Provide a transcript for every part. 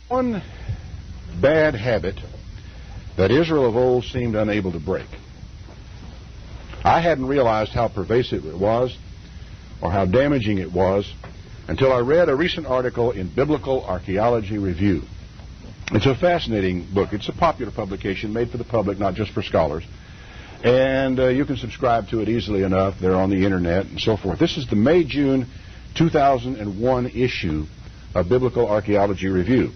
One bad habit that Israel of old seemed unable to break. I hadn't realized how pervasive it was or how damaging it was until I read a recent article in Biblical Archaeology Review. It's a fascinating book. It's a popular publication made for the public, not just for scholars. And you can subscribe to it easily enough. They're on the internet and so forth. This is the May-June 2001 issue of Biblical Archaeology Review.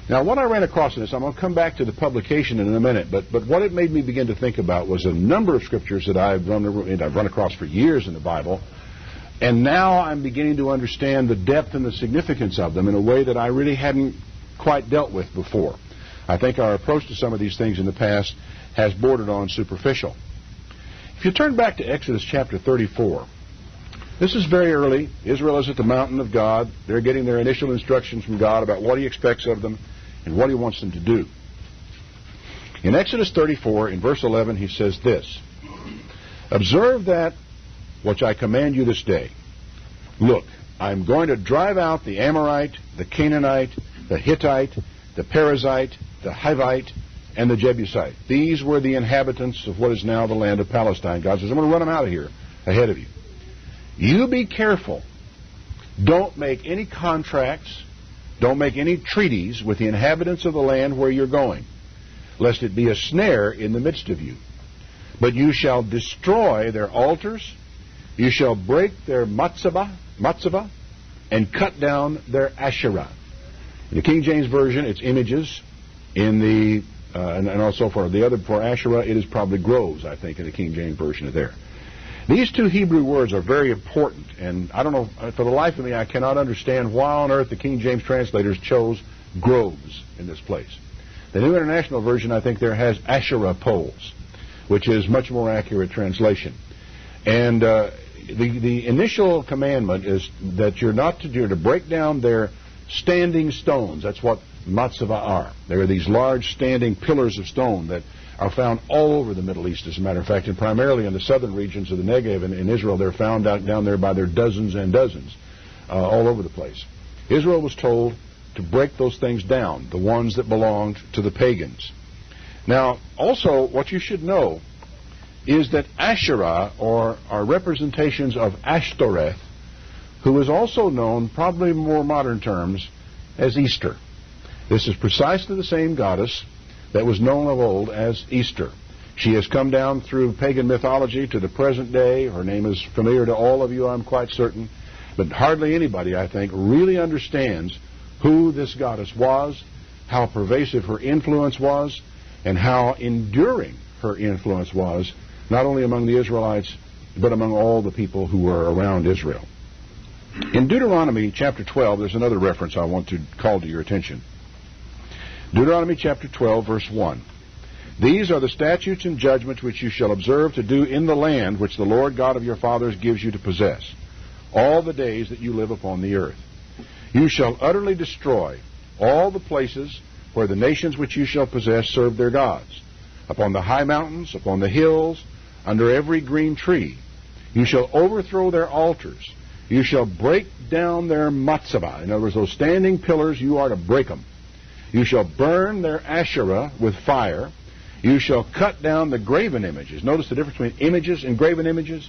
Now, what I ran across in this, I'm going to come back to the publication in a minute, but what it made me begin to think about was a number of scriptures that I've run across for years in the Bible, and now I'm beginning to understand the depth and the significance of them in a way that I really hadn't quite dealt with before. I think our approach to some of these things in the past has bordered on superficial. If you turn back to Exodus chapter 34, this is very early. Israel is at the mountain of God. They're getting their initial instructions from God about what He expects of them and what He wants them to do. In Exodus 34, in verse 11, He says this, "Observe that which I command you this day. Look, I am going to drive out the Amorite, the Canaanite, the Hittite, the Perizzite, the Hivite, and the Jebusite." These were the inhabitants of what is now the land of Palestine. God says, I'm going to run them out of here ahead of you. You be careful. Don't make any contracts. Don't make any treaties with the inhabitants of the land where you're going, lest it be a snare in the midst of you. But you shall destroy their altars. You shall break their matzavah, and cut down their Asherah. In the King James Version, it's images. In the and also for the other, for Asherah, it is probably groves, I think, in the King James Version there. These two Hebrew words are very important, and I don't know, for the life of me, I cannot understand why on earth the King James translators chose groves in this place. The New International Version, I think, there has Asherah poles, which is much more accurate translation. And the initial commandment is that you're not to do, to break down their standing stones. That's what matzavah are. There are these large standing pillars of stone that are found all over the Middle East, as a matter of fact, and primarily in the southern regions of the Negev in Israel. They're found down there by their dozens and dozens, all over the place. Israel was told to break those things down, the ones that belonged to the pagans. Now, also, what you should know is that Asherah, or are representations of Ashtoreth, who is also known, probably in more modern terms, as Easter. This is precisely the same goddess that was known of old as Easter. She has come down through pagan mythology to the present day. Her name is familiar to all of you, I'm quite certain. But hardly anybody, I think, really understands who this goddess was, how pervasive her influence was, and how enduring her influence was, not only among the Israelites, but among all the people who were around Israel. In Deuteronomy chapter 12, there's another reference I want to call to your attention. Deuteronomy chapter 12, verse 1. "These are the statutes and judgments which you shall observe to do in the land which the Lord God of your fathers gives you to possess, all the days that you live upon the earth. You shall utterly destroy all the places where the nations which you shall possess serve their gods, upon the high mountains, upon the hills, under every green tree. You shall overthrow their altars. You shall break down their matzavah." In other words, those standing pillars, you are to break them. "You shall burn their Asherah with fire. You shall cut down the graven images." Notice the difference between images and graven images.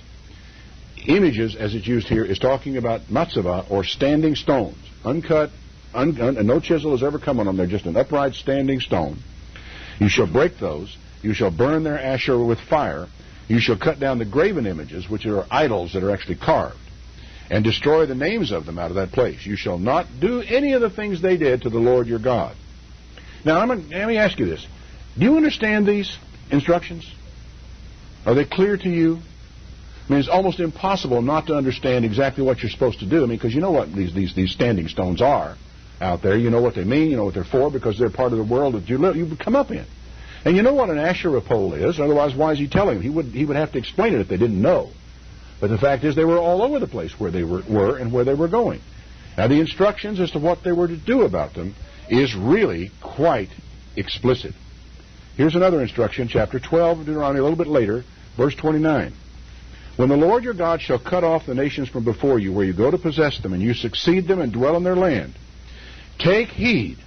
Images, as it's used here, is talking about matzavah, or standing stones. Uncut, and no chisel has ever come on them. They're just an upright standing stone. You shall break those. You shall burn their Asherah with fire. You shall cut down the graven images, which are idols that are actually carved, and destroy the names of them out of that place. You shall not do any of the things they did to the Lord your God. Now, let me ask you this. Do you understand these instructions? Are they clear to you? I mean, it's almost impossible not to understand exactly what you're supposed to do. I mean, because you know what these standing stones are out there. You know what they mean. You know what they're for, because they're part of the world that you come up in. And you know what an Asherah pole is. Otherwise, why is he telling them? He would have to explain it if they didn't know. But the fact is, they were all over the place where they were and where they were going. Now, the instructions as to what they were to do about them is really quite explicit. Here's another instruction, chapter 12 of Deuteronomy, a little bit later, verse 29. "When the Lord your God shall cut off the nations from before you, where you go to possess them, and you succeed them and dwell in their land, take heed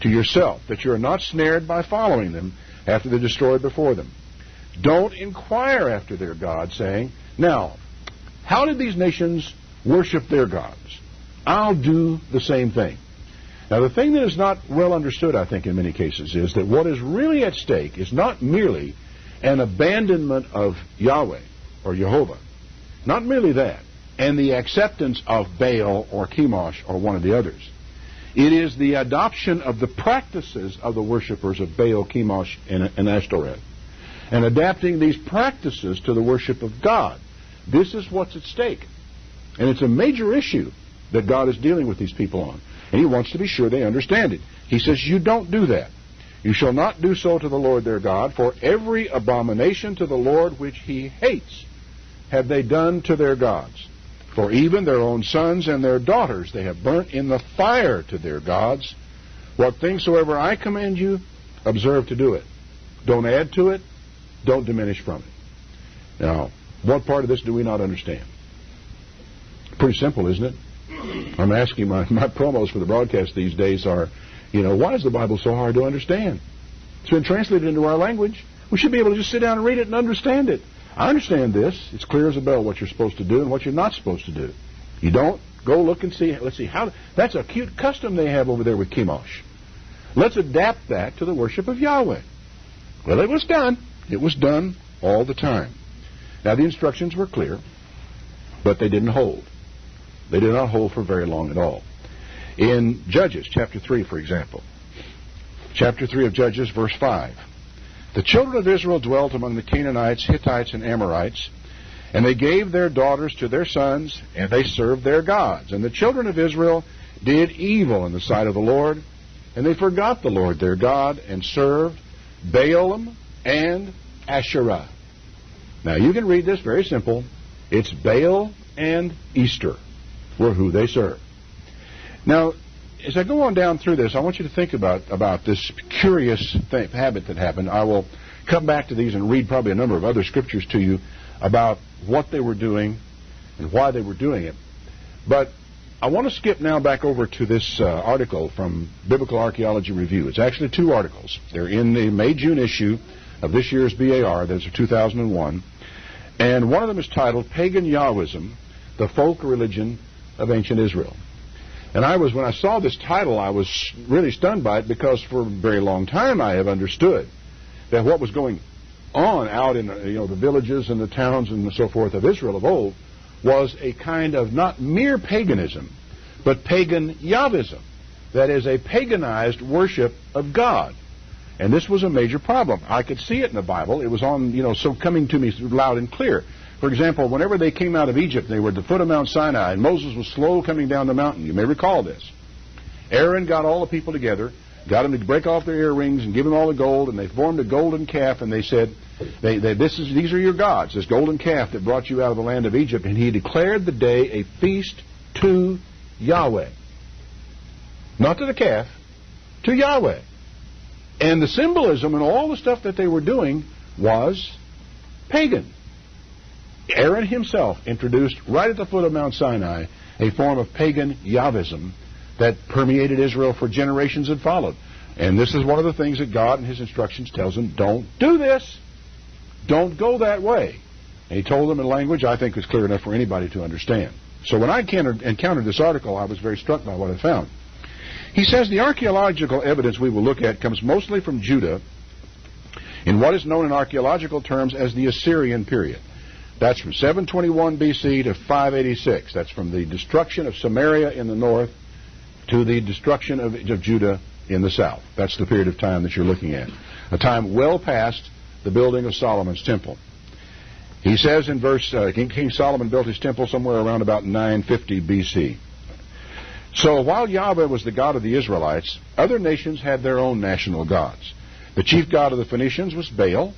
to yourself, that you are not snared by following them after they're destroyed before them. Don't inquire after their gods, saying, now, how did these nations worship their gods? I'll do the same thing. Now, the thing that is not well understood, I think, in many cases, is that what is really at stake is not merely an abandonment of Yahweh or Jehovah, not merely that, and the acceptance of Baal or Chemosh or one of the others. It is the adoption of the practices of the worshippers of Baal, Chemosh, and Ashtoreth, and adapting these practices to the worship of God. This is what's at stake. And it's a major issue that God is dealing with these people on. And He wants to be sure they understand it. He says, you don't do that. You shall not do so to the Lord their God, for every abomination to the Lord which He hates have they done to their gods. For even their own sons and their daughters they have burnt in the fire to their gods. What things soever I command you, observe to do it. Don't add to it. Don't diminish from it. Now, what part of this do we not understand? Pretty simple, isn't it? I'm asking my promos for the broadcast these days are, why is the Bible so hard to understand? It's been translated into our language. We should be able to just sit down and read it and understand it. I understand this. It's clear as a bell what you're supposed to do and what you're not supposed to do. You don't? Go look and see. Let's see how. That's a cute custom they have over there with Chemosh. Let's adapt that to the worship of Yahweh. Well, it was done. It was done all the time. Now, the instructions were clear, but they didn't hold. They did not hold for very long at all. In Judges, chapter 3, for example, chapter 3 of Judges, verse 5, the children of Israel dwelt among the Canaanites, Hittites, and Amorites, and they gave their daughters to their sons, and they served their gods. And the children of Israel did evil in the sight of the Lord, and they forgot the Lord their God, and served Baalim and Asherah. Now, you can read this, very simple. It's Baal and Easter were who they served. Now, as I go on down through this, I want you to think about this curious habit that happened. I will come back to these and read probably a number of other scriptures to you about what they were doing and why they were doing it. But I want to skip now back over to this article from Biblical Archaeology Review. It's actually two articles. They're in the May-June issue of this year's BAR. That's 2001. And one of them is titled Pagan Yahwism, the Folk Religion of Ancient Israel. And when I saw this title, I was really stunned by it, because for a very long time I have understood that what was going on out in the villages and the towns and so forth of Israel of old was a kind of not mere paganism, but pagan Yahwism. That is, a paganized worship of God. And this was a major problem. I could see it in the Bible. It was on, so coming to me loud and clear. For example, whenever they came out of Egypt, they were at the foot of Mount Sinai, and Moses was slow coming down the mountain. You may recall this. Aaron got all the people together, got them to break off their earrings and give them all the gold, and they formed a golden calf, and they said, these are your gods, this golden calf that brought you out of the land of Egypt. And he declared the day a feast to Yahweh. Not to the calf, to Yahweh. And the symbolism and all the stuff that they were doing was pagan. Aaron himself introduced right at the foot of Mount Sinai a form of pagan Yahwism that permeated Israel for generations and followed. And this is one of the things that God in His instructions tells them, don't do this. Don't go that way. And He told them in language I think is clear enough for anybody to understand. So when I encountered this article, I was very struck by what I found. He says the archaeological evidence we will look at comes mostly from Judah in what is known in archaeological terms as the Assyrian period. That's from 721 BC to 586. That's from the destruction of Samaria in the north to the destruction of Judah in the south. That's the period of time that you're looking at. A time well past the building of Solomon's temple. He says in verse, King Solomon built his temple somewhere around about 950 BC. So while Yahweh was the God of the Israelites, other nations had their own national gods. The chief god of the Phoenicians was Baal.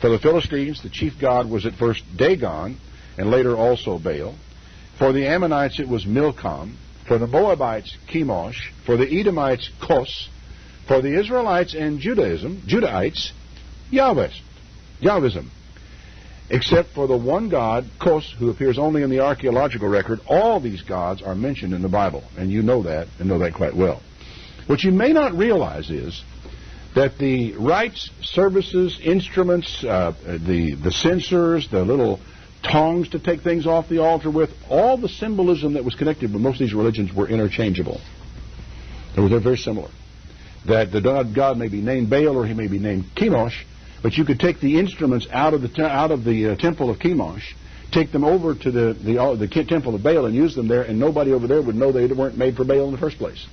For the Philistines, the chief god was at first Dagon, and later also Baal. For the Ammonites, it was Milcom. For the Moabites, Chemosh. For the Edomites, Kos. For the Israelites and Judahites, Yahwism. Except for the one God, Kos, who appears only in the archaeological record, all these gods are mentioned in the Bible. And you know that, and know that quite well. What you may not realize is that the rites, services, instruments, the censers, the little tongs to take things off the altar with, all the symbolism that was connected with most of these religions were interchangeable. They're very similar. That the god may be named Baal or he may be named Chemosh, but you could take the instruments out of the temple of Chemosh, take them over to the temple of Baal and use them there, and nobody over there would know they weren't made for Baal in the first place.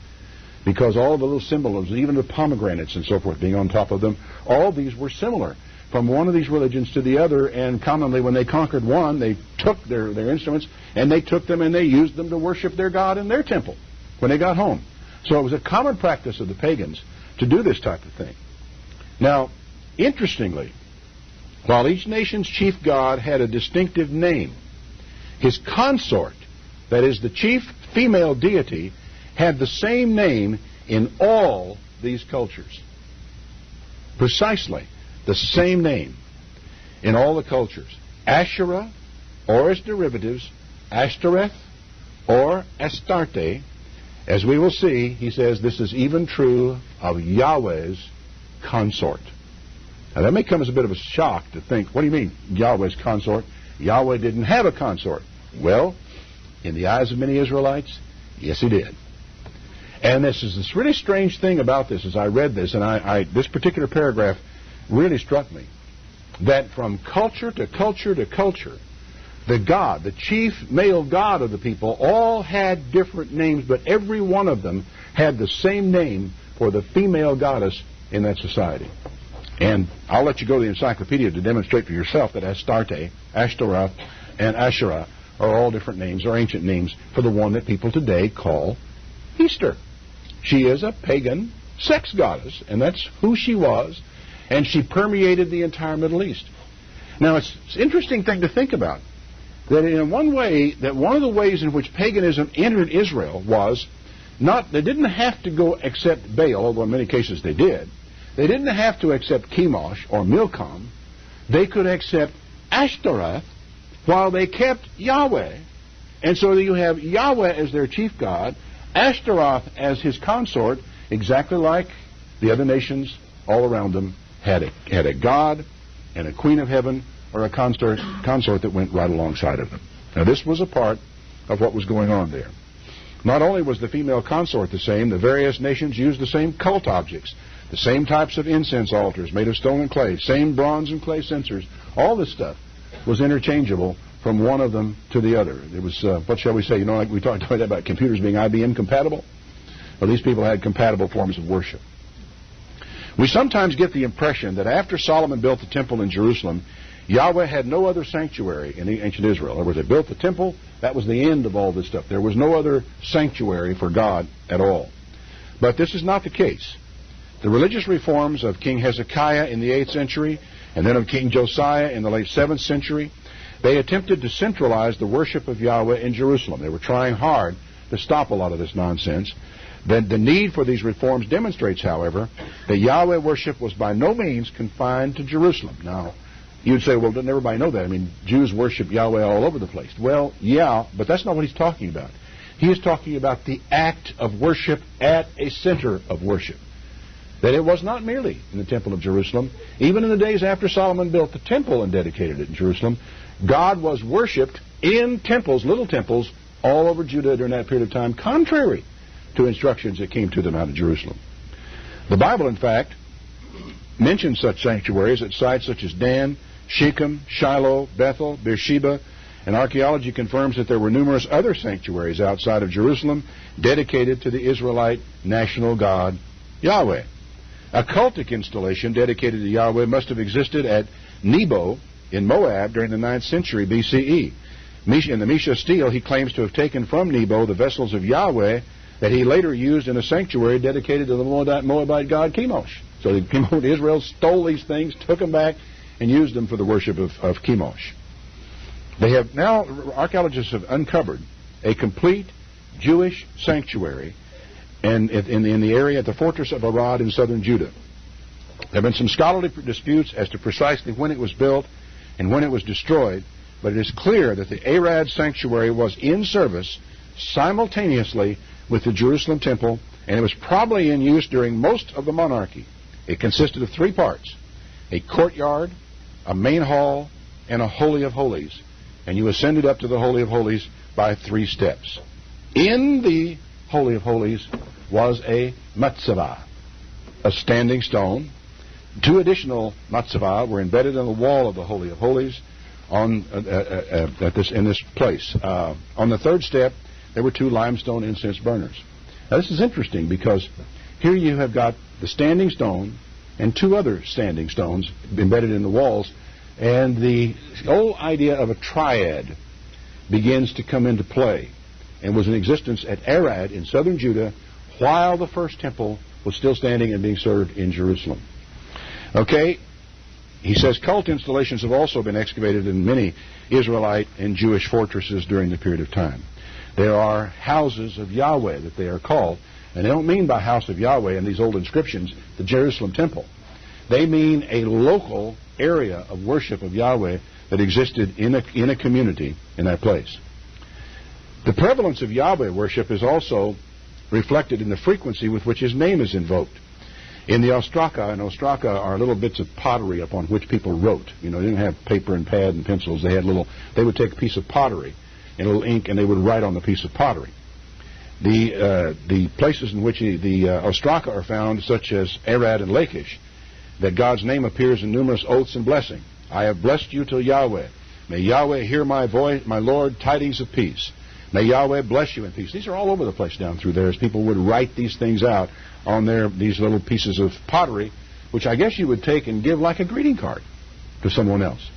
Because all the little symbols, even the pomegranates and so forth being on top of them, all these were similar from one of these religions to the other, and commonly when they conquered one, they took their instruments and they took them and they used them to worship their god in their temple when they got home. So it was a common practice of the pagans to do this type of thing. Now, interestingly, while each nation's chief god had a distinctive name, his consort, that is the chief female deity, had the same name in all these cultures. Precisely the same name in all the cultures. Asherah, or its derivatives, Ashtoreth, or Astarte. As we will see, he says this is even true of Yahweh's consort. Now that may come as a bit of a shock to think, what do you mean, Yahweh's consort? Yahweh didn't have a consort. Well, in the eyes of many Israelites, yes, he did. And this is this really strange thing about this as I read this, and this particular paragraph really struck me, that from culture to culture to culture, the chief male god of the people, all had different names, but every one of them had the same name for the female goddess in that society. And I'll let you go to the encyclopedia to demonstrate for yourself that Astarte, Ashtaroth, and Asherah are all different names, or ancient names, for the one that people today call Easter. She is a pagan sex goddess, and that's who she was, and she permeated the entire Middle East. Now, it's an interesting thing to think about, that in one way, that one of the ways in which paganism entered Israel was not, they didn't have to go accept Baal, although in many cases they did. They didn't have to accept Chemosh or Milcom. They could accept Ashtoreth while they kept Yahweh. And so you have Yahweh as their chief god, Ashtaroth as his consort, exactly like the other nations all around them had a god and a queen of heaven or a consort that went right alongside of them. Now this was a part of what was going on there. Not only was the female consort the same, the various nations used the same cult objects, the same types of incense altars made of stone and clay, same bronze and clay censers. All this stuff was interchangeable from one of them to the other. It was, what shall we say, like we talked about computers being IBM compatible? Well, these people had compatible forms of worship. We sometimes get the impression that after Solomon built the temple in Jerusalem, Yahweh had no other sanctuary in ancient Israel. In other words, they built the temple, that was the end of all this stuff. There was no other sanctuary for God at all. But this is not the case. The religious reforms of King Hezekiah in the 8th century, and then of King Josiah in the late 7th century, they attempted to centralize the worship of Yahweh in Jerusalem. They were trying hard to stop a lot of this nonsense. The need for these reforms demonstrates, however, that Yahweh worship was by no means confined to Jerusalem. Now, you'd say, well, doesn't everybody know that? I mean, Jews worship Yahweh all over the place. Well, yeah, but that's not what he's talking about. He is talking about the act of worship at a center of worship. That it was not merely in the temple of Jerusalem. Even in the days after Solomon built the temple and dedicated it in Jerusalem, God was worshipped in temples, little temples, all over Judah during that period of time, contrary to instructions that came to them out of Jerusalem. The Bible, in fact, mentions such sanctuaries at sites such as Dan, Shechem, Shiloh, Bethel, Beersheba, and archaeology confirms that there were numerous other sanctuaries outside of Jerusalem dedicated to the Israelite national god, Yahweh. A cultic installation dedicated to Yahweh must have existed at Nebo in Moab during the 9th century BCE. In the Mesha stele, he claims to have taken from Nebo the vessels of Yahweh that he later used in a sanctuary dedicated to the Moabite god Chemosh. So Israel stole these things, took them back, and used them for the worship of Chemosh. They have now, archaeologists have uncovered a complete Jewish sanctuary in the area at the fortress of Arad in southern Judah. There have been some scholarly disputes as to precisely when it was built and when it was destroyed, but it is clear that the Arad sanctuary was in service simultaneously with the Jerusalem temple and it was probably in use during most of the monarchy. It consisted of three parts: a courtyard, a main hall, and a Holy of Holies. And you ascended up to the Holy of Holies by 3 steps. In the Holy of Holies was a matzavah, a standing stone. 2 additional matzavah were embedded in the wall of the Holy of Holies in this place. On the 3rd step, there were 2 limestone incense burners. Now, this is interesting because here you have got the standing stone and 2 other standing stones embedded in the walls, and the whole idea of a triad begins to come into play and was in existence at Arad in southern Judah while the first temple was still standing and being served in Jerusalem. Okay, he says cult installations have also been excavated in many Israelite and Jewish fortresses during the period of time. There are houses of Yahweh that they are called, and they don't mean by house of Yahweh in these old inscriptions the Jerusalem temple. They mean a local area of worship of Yahweh that existed in a community in that place. The prevalence of Yahweh worship is also reflected in the frequency with which his name is invoked. In the ostraka, and ostraka are little bits of pottery upon which people wrote. You know, they didn't have paper and pad and pencils. They would take a piece of pottery and a little ink, and they would write on the piece of pottery. The places in which the ostraka are found, such as Arad and Lachish, that God's name appears in numerous oaths and blessing. I have blessed you till Yahweh. May Yahweh hear my voice, my Lord, tidings of peace. May Yahweh bless you in peace. These are all over the place down through there as people would write these things out on these little pieces of pottery, which I guess you would take and give like a greeting card to someone else.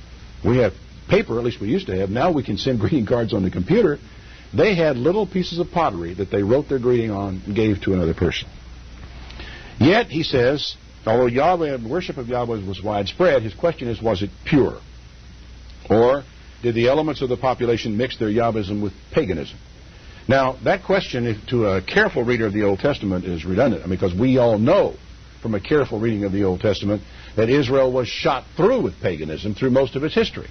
We have paper, at least we used to have. Now we can send greeting cards on the computer. They had little pieces of pottery that they wrote their greeting on and gave to another person. Yet, he says, although worship of Yahweh was widespread, his question is, was it pure? Or did the elements of the population mix their Yahwism with paganism? Now, that question, to a careful reader of the Old Testament, is redundant, because we all know from a careful reading of the Old Testament that Israel was shot through with paganism through most of its history.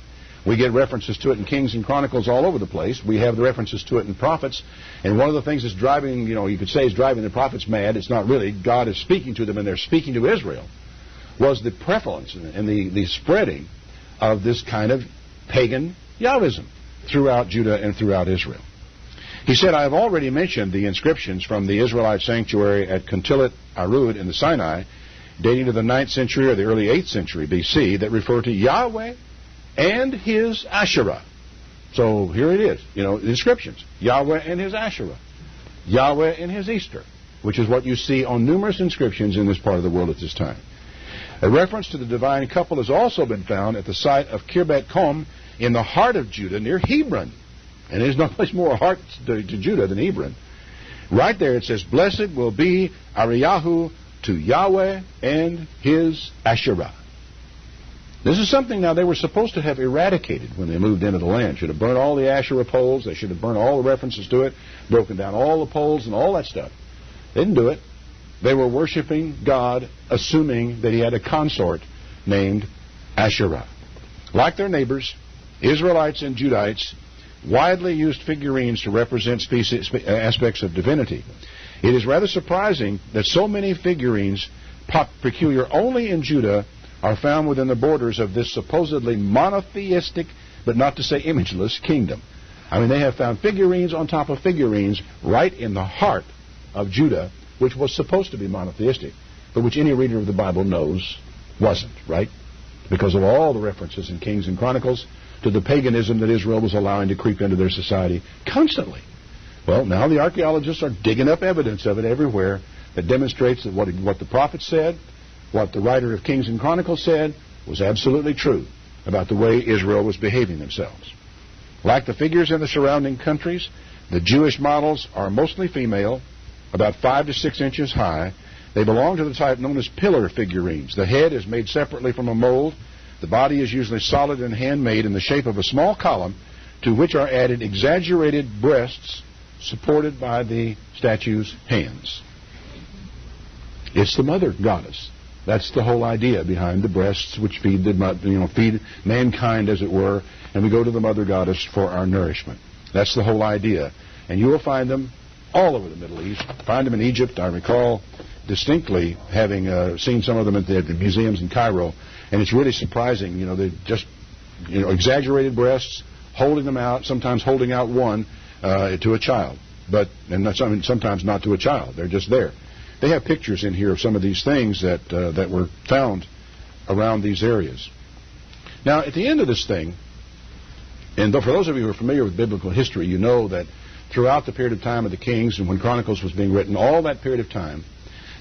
We get references to it in Kings and Chronicles all over the place. We have the references to it in prophets. And one of the things that's driving, you could say is driving the prophets mad, it's not really. God is speaking to them and they're speaking to Israel, was the prevalence and the spreading of this kind of pagan Yahwism throughout Judah and throughout Israel. He said, I have already mentioned the inscriptions from the Israelite sanctuary at Kuntilat Arud in the Sinai, dating to the 9th century or the early 8th century B.C., that refer to Yahweh and his Asherah. So here it is, the inscriptions. Yahweh and his Asherah. Yahweh and his Easter, which is what you see on numerous inscriptions in this part of the world at this time. A reference to the divine couple has also been found at the site of Kirbet Kom in the heart of Judah near Hebron. And there's no place more heart to Judah than Hebron. Right there it says, blessed will be Ariyahu to Yahweh and his Asherah. This is something now they were supposed to have eradicated when they moved into the land. Should have burned all the Asherah poles. They should have burned all the references to it, broken down all the poles and all that stuff. They didn't do it. They were worshiping God, assuming that he had a consort named Asherah. Like their neighbors, Israelites and Judites widely used figurines to represent aspects of divinity. It is rather surprising that so many figurines peculiar only in Judah are found within the borders of this supposedly monotheistic, but not to say imageless, kingdom. I mean, they have found figurines on top of figurines right in the heart of Judah, which was supposed to be monotheistic, but which any reader of the Bible knows wasn't, right? Because of all the references in Kings and Chronicles to the paganism that Israel was allowing to creep into their society constantly. Well, now the archaeologists are digging up evidence of it everywhere that demonstrates that what the prophet said, what the writer of Kings and Chronicles said, was absolutely true about the way Israel was behaving themselves. Like the figures in the surrounding countries, the Jewish models are mostly female, about 5 to 6 inches high. They belong to the type known as pillar figurines. The head is made separately from a mold. The body is usually solid and handmade in the shape of a small column, to which are added exaggerated breasts supported by the statue's hands. It's the mother goddess. That's the whole idea behind the breasts, which feed feed mankind, as it were, and we go to the mother goddess for our nourishment. That's the whole idea. And you will find them all over the Middle East. Find them in Egypt. I recall distinctly having seen some of them at the museums in Cairo, and it's really surprising. They're just exaggerated breasts, holding them out, sometimes holding out one to a child, sometimes not to a child. They're just there. They have pictures in here of some of these things that were found around these areas. Now, at the end of this thing, and for those of you who are familiar with biblical history, you know that throughout the period of time of the kings and when Chronicles was being written, all that period of time,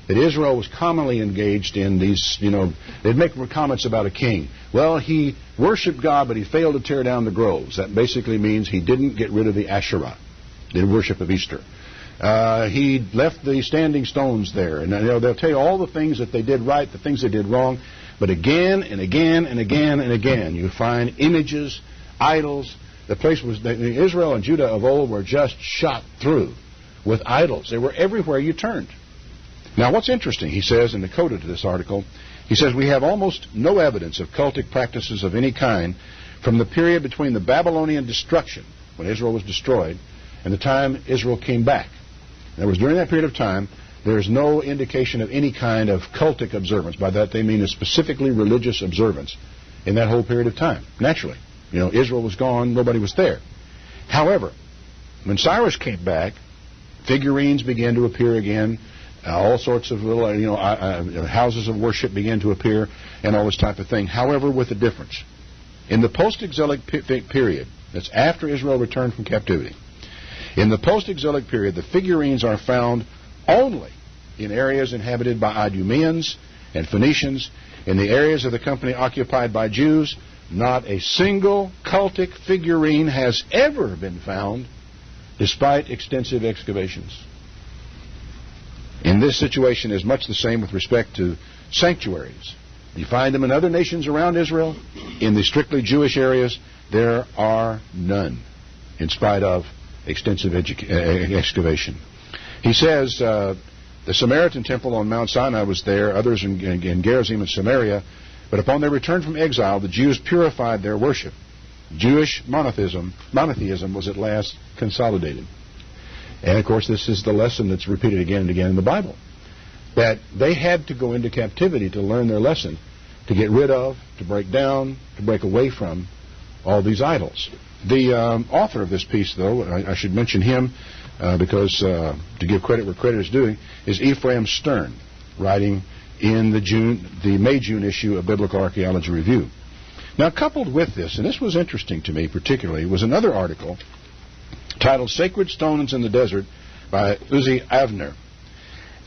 that Israel was commonly engaged in these, they'd make comments about a king. Well, he worshiped God, but he failed to tear down the groves. That basically means he didn't get rid of the Asherah, the worship of Easter. He left the standing stones there. And they'll tell you all the things that they did right, the things they did wrong. But again and again and again and again, you find images, idols. The place was, Israel and Judah of old were just shot through with idols. They were everywhere you turned. Now, what's interesting, he says in the coda to this article, he says, we have almost no evidence of cultic practices of any kind from the period between the Babylonian destruction, when Israel was destroyed, and the time Israel came back. In other words, during that period of time, there is no indication of any kind of cultic observance. By that they mean a specifically religious observance in that whole period of time. Naturally, Israel was gone, nobody was there. However, when Cyrus came back, figurines began to appear again. All sorts of little, houses of worship began to appear, and all this type of thing. However, with a difference. In the post-exilic period, that's after Israel returned from captivity, in the post-exilic period, the figurines are found only in areas inhabited by Idumeans and Phoenicians. In the areas of the company occupied by Jews, not a single cultic figurine has ever been found, despite extensive excavations. In this situation is much the same with respect to sanctuaries. You find them in other nations around Israel. In the strictly Jewish areas, there are none, in spite of extensive excavation. He says the Samaritan temple on Mount Sinai was there, others in Gerizim and Samaria, but upon their return from exile, the Jews purified their worship. Jewish monotheism was at last consolidated. And, of course, this is the lesson that's repeated again and again in the Bible, that they had to go into captivity to learn their lesson, to get rid of, to break down, to break away from all these idols. The author of this piece, though, I should mention him because to give credit where credit is due, is Ephraim Stern, writing in the May-June issue of Biblical Archaeology Review. Now, coupled with this, and this was interesting to me particularly, was another article titled Sacred Stones in the Desert by Uzi Avner.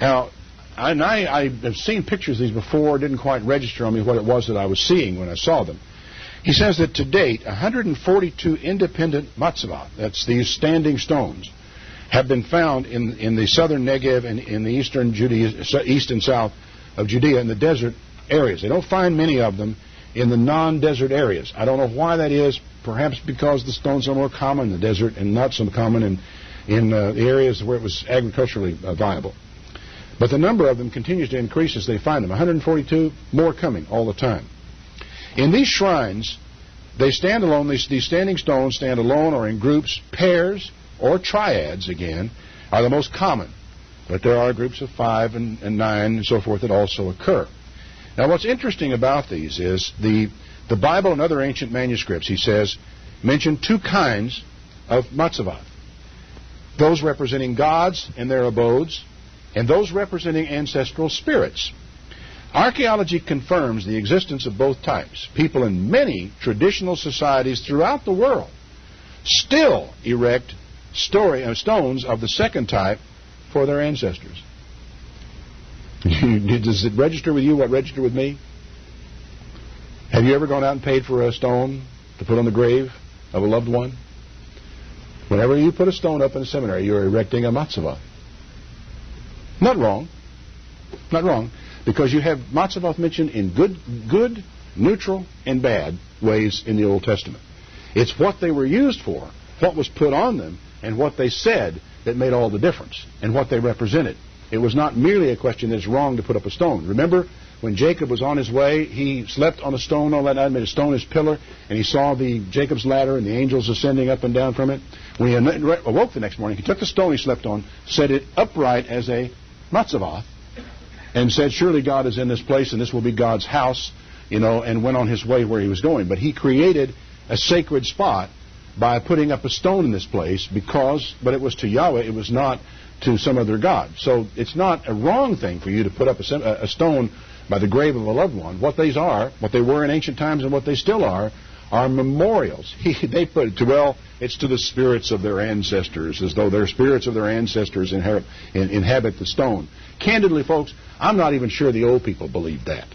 Now, I have seen pictures of these before, didn't quite register on me what it was that I was seeing when I saw them. He says that to date, 142 independent matzavot, that's these standing stones, have been found in the southern Negev and in the east and south of Judea in the desert areas. They don't find many of them in the non-desert areas. I don't know why that is. Perhaps because the stones are more common in the desert and not so common in the areas where it was agriculturally viable. But the number of them continues to increase as they find them. 142, more coming all the time. In these shrines, they stand alone. These standing stones stand alone or in groups. Pairs or triads, again, are the most common. But there are groups of 5 and 9 and so forth that also occur. Now, what's interesting about these is the Bible and other ancient manuscripts, he says, mention two kinds of matzavot. Those representing gods and their abodes, and those representing ancestral spirits. Archaeology confirms the existence of both types. People in many traditional societies throughout the world still erect stones of the second type for their ancestors. Does it register with you what registered with me? Have you ever gone out and paid for a stone to put on the grave of a loved one? Whenever you put a stone up in a cemetery, you're erecting a matzavah. Not wrong. Not wrong. Because you have matzavah mentioned in good, neutral, and bad ways in the Old Testament. It's what they were used for, what was put on them, and what they said that made all the difference, and what they represented. It was not merely a question that it's wrong to put up a stone. Remember, when Jacob was on his way, he slept on a stone all that night, made a stone his pillar, and he saw the Jacob's ladder and the angels ascending up and down from it. When he awoke the next morning, he took the stone he slept on, set it upright as a matzavath, and said, surely God is in this place, and this will be God's house, and went on his way where he was going. But he created a sacred spot by putting up a stone in this place but it was to Yahweh, it was not to some other god. So it's not a wrong thing for you to put up a stone by the grave of a loved one. What they were in ancient times and what they still are memorials. They put it to, it's to the spirits of their ancestors, as though their spirits of their ancestors inhabit the stone. Candidly, folks, I'm not even sure the old people believed that.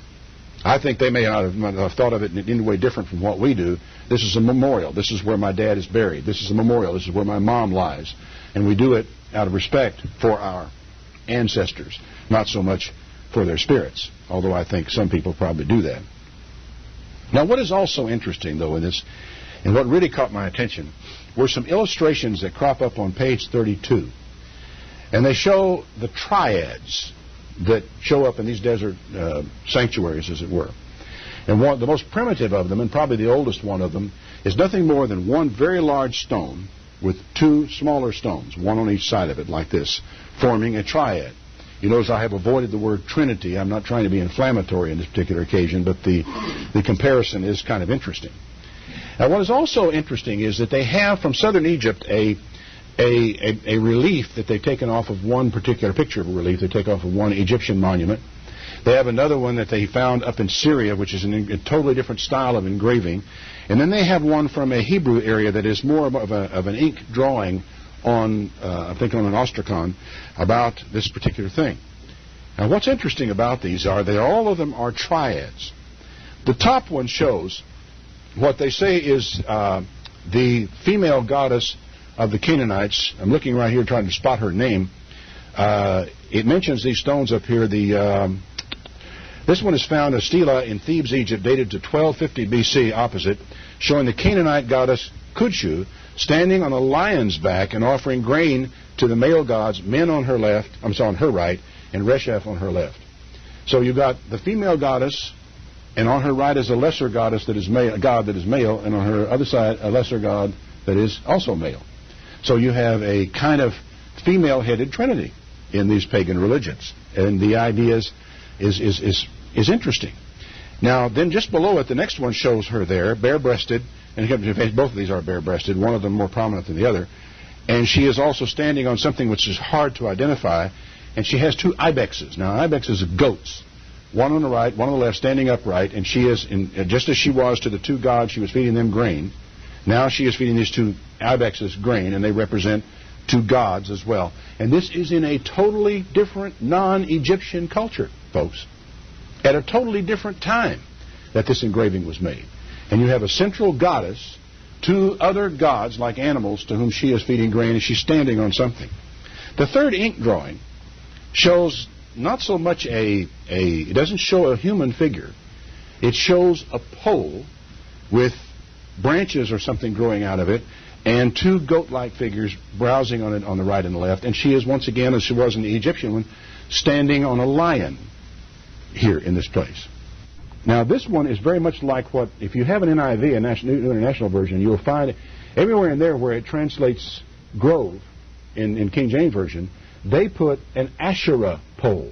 I think they may not have thought of it in any way different from what we do. This is a memorial. This is where my dad is buried. This is a memorial. This is where my mom lies. And we do it out of respect for our ancestors, not so much for their spirits, although I think some people probably do that. Now, what is also interesting, though, in this, and what really caught my attention, were some illustrations that crop up on page 32. And they show the triads that show up in these desert sanctuaries, as it were. And the most primitive of them, and probably the oldest one of them, is nothing more than one very large stone with two smaller stones, one on each side of it, like this, forming a triad. You notice I have avoided the word Trinity. I'm not trying to be inflammatory on this particular occasion, but the comparison is kind of interesting. Now, what is also interesting is that they have from southern Egypt a relief that they've taken off of one particular picture of a relief they take off of one Egyptian monument. They have another one that they found up in Syria, which is a totally different style of engraving. And then they have one from a Hebrew area that is more of an ink drawing on, I think on an ostrakhan, about this particular thing. Now, what's interesting about these are all of them are triads. The top one shows what they say is the female goddess of the Canaanites. I'm looking right here trying to spot her name. It mentions these stones up here. This one is found a stela in Thebes, Egypt, dated to 1250 B.C. opposite, showing the Canaanite goddess Kudshu standing on a lion's back and offering grain to the male gods, Men on her left, on her right, and Resheph on her left. So you've got the female goddess, and on her right is a lesser goddess that is male, a god that is male, and on her other side a lesser god that is also male. So you have a kind of female-headed trinity in these pagan religions, and the idea is interesting. Now, then just below it, the next one shows her there, bare-breasted, and both of these are bare-breasted, one of them more prominent than the other, and she is also standing on something which is hard to identify, and she has two ibexes. Now, ibexes are goats, one on the right, one on the left, standing upright, and she is, just as she was to the two gods, she was feeding them grain. Now she is feeding these two ibexes grain, and they represent two gods as well. And this is in a totally different non-Egyptian culture, folks, at a totally different time that this engraving was made. And you have a central goddess, two other gods like animals to whom she is feeding grain, and she's standing on something. The third ink drawing shows not so much it doesn't show a human figure. It shows a pole with branches or something growing out of it, and two goat-like figures browsing on it on the right and the left. And she is, once again, as she was in the Egyptian one, standing on a lion here in this place. Now, this one is very much like what, if you have an NIV, a New International Version, you'll find everywhere in there where it translates grove in King James Version, they put an Asherah pole,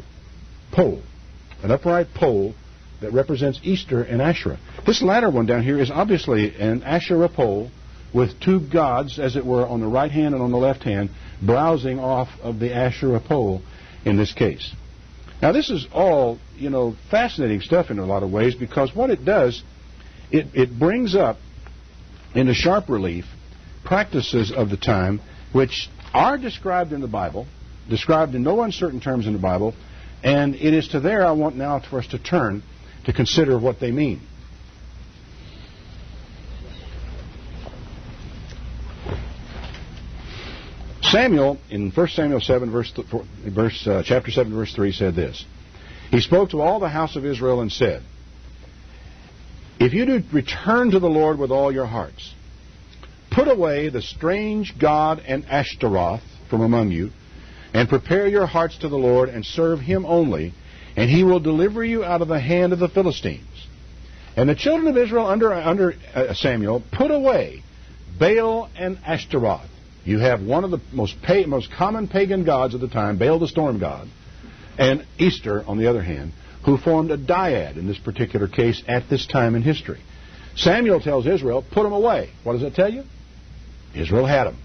an upright pole that represents Easter and Asherah. This latter one down here is obviously an Asherah pole with two gods, as it were, on the right hand and on the left hand, browsing off of the Asherah pole in this case. Now, this is all, fascinating stuff in a lot of ways, because what it does, it brings up into sharp relief practices of the time which are described in the Bible, described in no uncertain terms in the Bible, and it is to there I want now for us to turn to consider what they mean. Samuel, in 1 Samuel 7, chapter 7, verse 3, said this. He spoke to all the house of Israel and said, if you do return to the Lord with all your hearts, put away the strange god and Ashtaroth from among you, and prepare your hearts to the Lord, and serve him only, and he will deliver you out of the hand of the Philistines. And the children of Israel under Samuel put away Baal and Ashtaroth. You have one of the most common pagan gods of the time, Baal the storm god, and Easter, on the other hand, who formed a dyad in this particular case at this time in history. Samuel tells Israel, put them away. What does it tell you? Israel had them.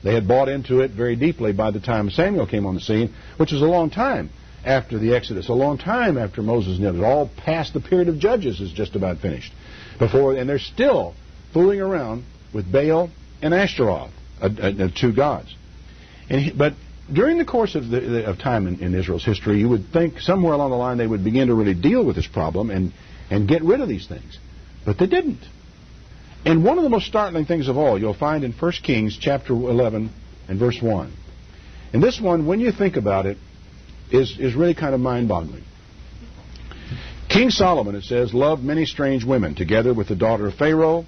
They had bought into it very deeply by the time Samuel came on the scene, which was a long time after the Exodus, a long time after Moses knew it. All past the period of Judges is just about finished. And they're still fooling around with Baal and Ashtaroth, two gods. But during the course of time in Israel's history, you would think somewhere along the line they would begin to really deal with this problem and get rid of these things. But they didn't. And one of the most startling things of all you'll find in 1 Kings chapter 11 and verse 1. And this one, when you think about it, is really kind of mind-boggling. King Solomon, it says, loved many strange women, together with the daughter of Pharaoh,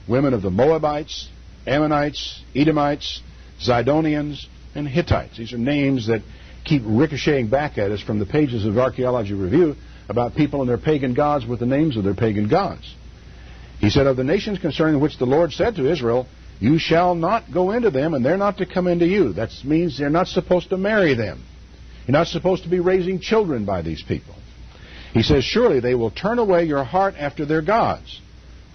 women of the Moabites, Ammonites, Edomites, Zidonians, and Hittites. These are names that keep ricocheting back at us from the pages of Archaeology Review about people and their pagan gods with the names of their pagan gods. He said, of the nations concerning which the Lord said to Israel, you shall not go into them, and they're not to come into you. That means you're not supposed to marry them. You're not supposed to be raising children by these people. He says, surely they will turn away your heart after their gods.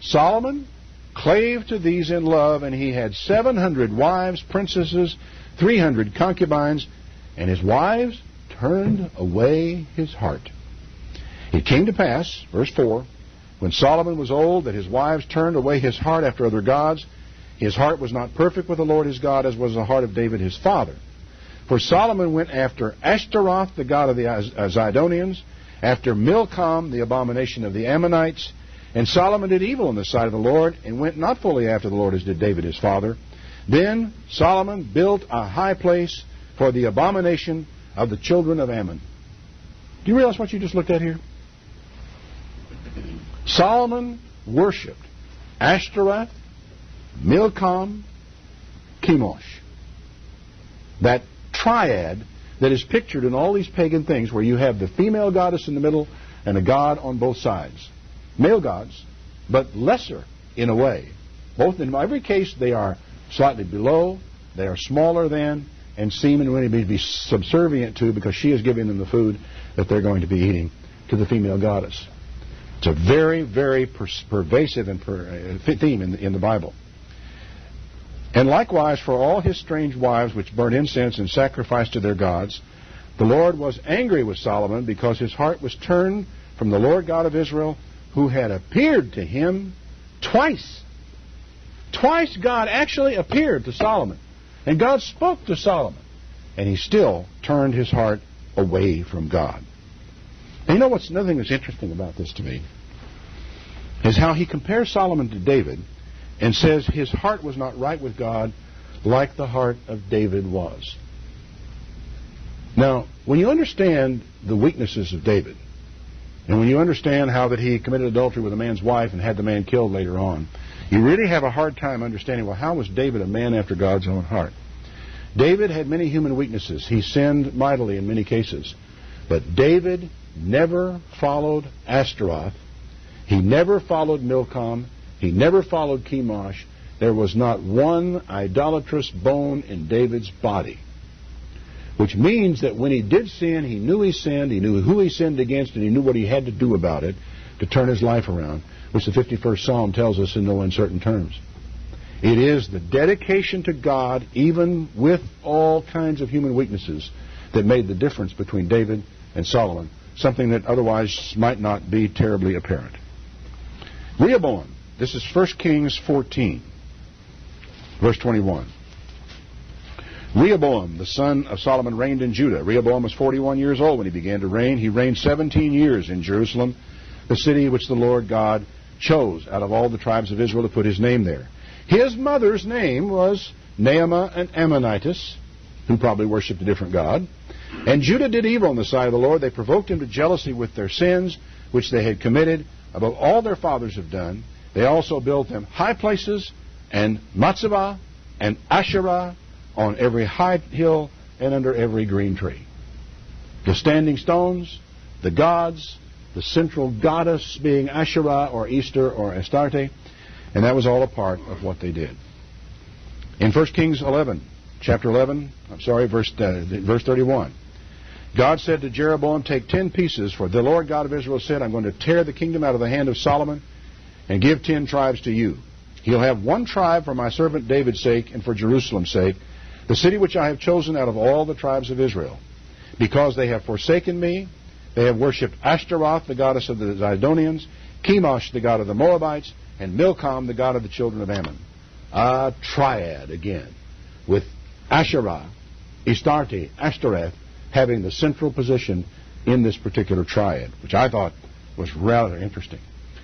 Solomon clave to these in love, and he had 700 wives, princesses, 300 concubines, and his wives turned away his heart. It came to pass, verse 4, when Solomon was old, that his wives turned away his heart after other gods. His heart was not perfect with the Lord his God, as was the heart of David his father. For Solomon went after Ashtaroth, the god of the Zidonians, after Milcom, the abomination of the Ammonites. And Solomon did evil in the sight of the Lord, and went not fully after the Lord as did David his father. Then Solomon built a high place for the abomination of the children of Ammon. Do you realize what you just looked at here? Solomon worshipped Ashtaroth, Milcom, Chemosh. That triad that is pictured in all these pagan things where you have the female goddess in the middle and a god on both sides. Male gods, but lesser in a way. Both in every case they are slightly below, they are smaller than, and seem and really be subservient to, because she is giving them the food that they're going to be eating, to the female goddess. It's a very, very pervasive and theme in the Bible. And likewise for all his strange wives which burnt incense and sacrificed to their gods, the Lord was angry with Solomon because his heart was turned from the Lord God of Israel, who had appeared to him twice. Twice God actually appeared to Solomon. And God spoke to Solomon. And he still turned his heart away from God. And you know what's another thing that's interesting about this to me is how he compares Solomon to David and says his heart was not right with God like the heart of David was. Now, when you understand the weaknesses of David, and when you understand how that he committed adultery with a man's wife and had the man killed later on, you really have a hard time understanding, well, how was David a man after God's own heart? David had many human weaknesses. He sinned mightily in many cases. But David never followed Ashtaroth. He never followed Milcom. He never followed Chemosh. There was not one idolatrous bone in David's body. Which means that when he did sin, he knew he sinned, he knew who he sinned against, and he knew what he had to do about it to turn his life around, which the 51st Psalm tells us in no uncertain terms. It is the dedication to God, even with all kinds of human weaknesses, that made the difference between David and Solomon, something that otherwise might not be terribly apparent. Rehoboam. This is 1 Kings 14, verse 21. Rehoboam, the son of Solomon, reigned in Judah. Rehoboam was 41 years old when he began to reign. He reigned 17 years in Jerusalem, the city which the Lord God chose out of all the tribes of Israel to put his name there. His mother's name was Naamah an Ammonitess, who probably worshipped a different god. And Judah did evil in the sight of the Lord. They provoked him to jealousy with their sins, which they had committed above all their fathers have done. They also built them high places, and Matzebah, and Asherah, on every high hill and under every green tree. The standing stones, the gods, the central goddess being Asherah or Easter or Astarte, and that was all a part of what they did. In 1 Kings 11, verse 31, God said to Jeroboam, take 10 pieces, for the Lord God of Israel said, I'm going to tear the kingdom out of the hand of Solomon and give 10 tribes to you. He'll have 1 tribe for my servant David's sake and for Jerusalem's sake, the city which I have chosen out of all the tribes of Israel. Because they have forsaken me, they have worshipped Ashtaroth, the goddess of the Zidonians, Chemosh, the god of the Moabites, and Milcom, the god of the children of Ammon. A triad again, with Asherah, Astarte, Ashtoreth, having the central position in this particular triad, which I thought was rather interesting.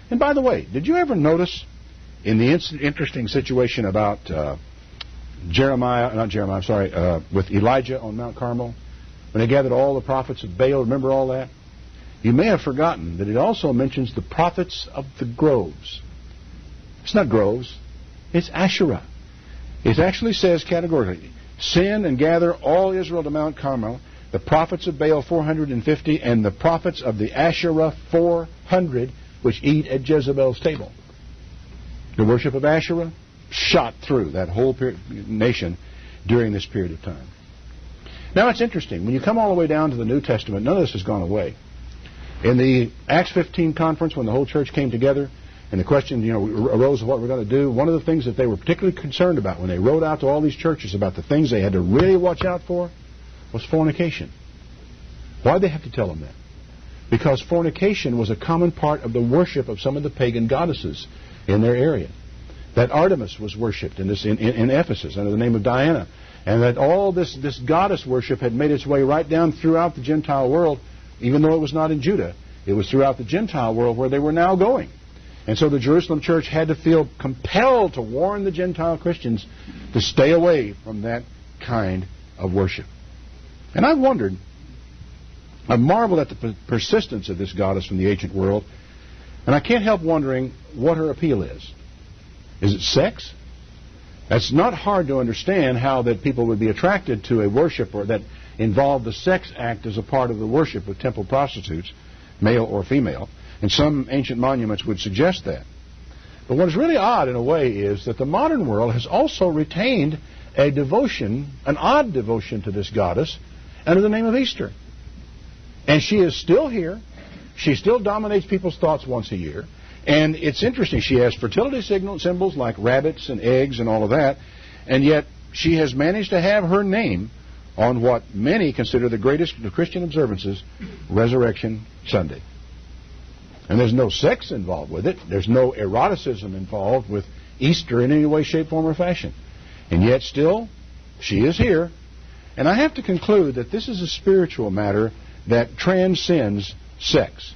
And by the way, did you ever notice in the interesting situation about with Elijah on Mount Carmel, when they gathered all the prophets of Baal, remember all that? You may have forgotten that it also mentions the prophets of the groves. It's not groves, it's Asherah. It actually says categorically, send and gather all Israel to Mount Carmel, the prophets of Baal 450, and the prophets of the Asherah 400, which eat at Jezebel's table. The worship of Asherah shot through that whole nation during this period of time. Now it's interesting. When you come all the way down to the New Testament, none of this has gone away. In the Acts 15 conference, when the whole church came together, and the question, arose of what we're going to do, one of the things that they were particularly concerned about when they wrote out to all these churches about the things they had to really watch out for was fornication. Why did they have to tell them that? Because fornication was a common part of the worship of some of the pagan goddesses in their area. That Artemis was worshipped in Ephesus under the name of Diana. And that all this goddess worship had made its way right down throughout the Gentile world, even though it was not in Judah. It was throughout the Gentile world where they were now going. And so the Jerusalem church had to feel compelled to warn the Gentile Christians to stay away from that kind of worship. And I've marveled at the persistence of this goddess from the ancient world, and I can't help wondering what her appeal is. Is it sex? That's not hard to understand how that people would be attracted to a worship or that involved the sex act as a part of the worship with temple prostitutes, male or female. And some ancient monuments would suggest that. But what is really odd in a way is that the modern world has also retained a devotion, an odd devotion to this goddess under the name of Easter. And she is still here. She still dominates people's thoughts once a year. And it's interesting, she has fertility symbols like rabbits and eggs and all of that, and yet she has managed to have her name on what many consider the greatest of Christian observances, Resurrection Sunday. And there's no sex involved with it. There's no eroticism involved with Easter in any way, shape, form, or fashion. And yet still, she is here. And I have to conclude that this is a spiritual matter that transcends sex.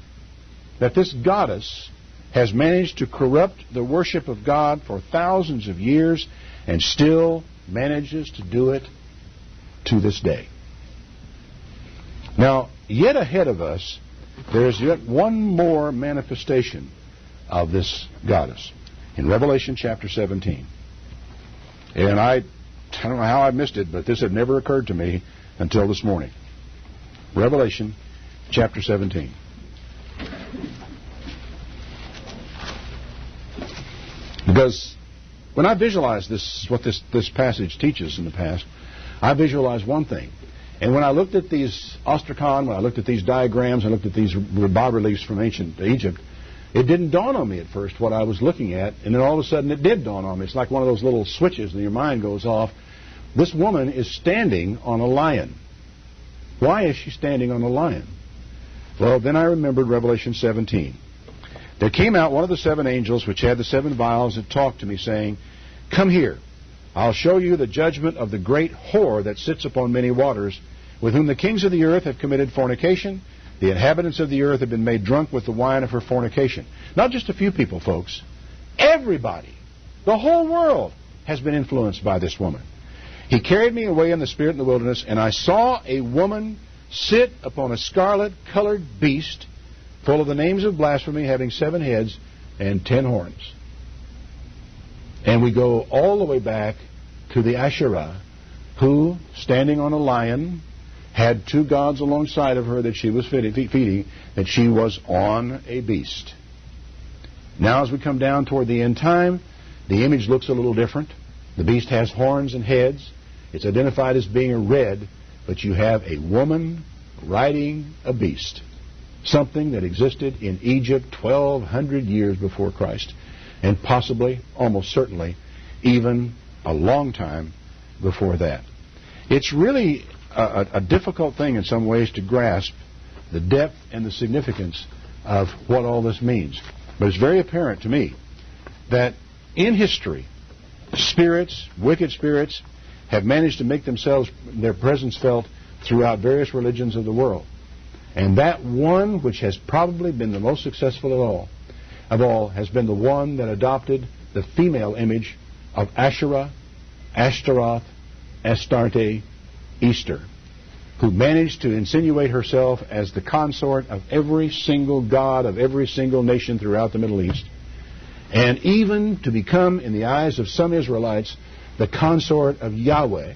That this goddess has managed to corrupt the worship of God for thousands of years and still manages to do it to this day. Now, yet ahead of us, there's yet one more manifestation of this goddess in Revelation chapter 17. And I don't know how I missed it, but this had never occurred to me until this morning. Revelation chapter 17. Because when I visualize this, what this passage teaches in the past, I visualize one thing. And when I looked at these ostracon, when I looked at these diagrams, I looked at these bas-reliefs from ancient Egypt, it didn't dawn on me at first what I was looking at, and then all of a sudden it did dawn on me. It's like one of those little switches and your mind goes off. This woman is standing on a lion. Why is she standing on a lion? Well, then I remembered Revelation 17. There came out one of the 7 angels which had the 7 vials and talked to me, saying, Come here, I'll show you the judgment of the great whore that sits upon many waters, with whom the kings of the earth have committed fornication. The inhabitants of the earth have been made drunk with the wine of her fornication. Not just a few people, folks. Everybody, the whole world, has been influenced by this woman. He carried me away in the spirit in the wilderness, and I saw a woman sit upon a scarlet-colored beast, full of the names of blasphemy, having 7 heads and 10 horns. And we go all the way back to the Asherah, who, standing on a lion, had two gods alongside of her that she was feeding, that she was on a beast. Now as we come down toward the end time, the image looks a little different. The beast has horns and heads. It's identified as being a red, but you have a woman riding a beast. Something that existed in Egypt 1,200 years before Christ, and possibly, almost certainly, even a long time before that. It's really a difficult thing in some ways to grasp the depth and the significance of what all this means. But it's very apparent to me that in history, spirits, wicked spirits, have managed to make their presence felt throughout various religions of the world. And that one which has probably been the most successful of all has been the one that adopted the female image of Asherah, Ashtaroth, Astarte, Easter, who managed to insinuate herself as the consort of every single god of every single nation throughout the Middle East, and even to become, in the eyes of some Israelites, the consort of Yahweh,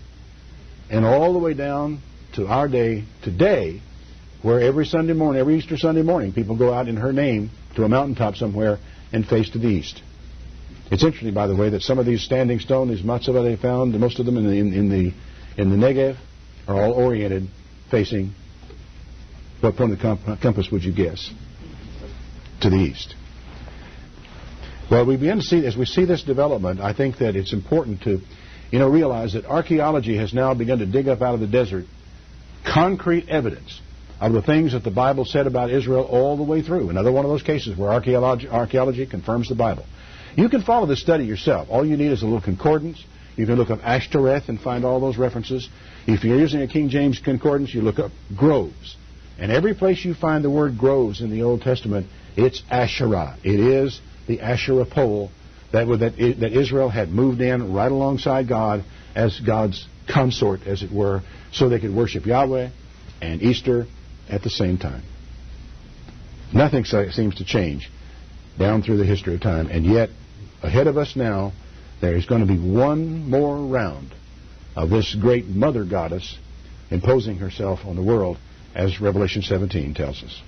and all the way down to our day today, where every Sunday morning, every Easter Sunday morning, people go out in her name to a mountaintop somewhere and face to the east. It's interesting, by the way, that some of these standing stone, these matzah they found, most of them in the Negev, are all oriented facing, what point of the compass would you guess? To the east. Well, we begin to see, as we see this development, I think that it's important to, realize that archaeology has now begun to dig up out of the desert concrete evidence of the things that the Bible said about Israel all the way through. Another one of those cases where archaeology confirms the Bible. You can follow this study yourself. All you need is a little concordance. You can look up Ashtoreth and find all those references. If you're using a King James concordance, you look up groves. And every place you find the word groves in the Old Testament, it's Asherah. It is the Asherah pole that Israel had moved in right alongside God as God's consort, as it were, so they could worship Yahweh and Easter at the same time. Nothing seems to change down through the history of time. And yet, ahead of us now, there is going to be one more round of this great mother goddess imposing herself on the world, as Revelation 17 tells us.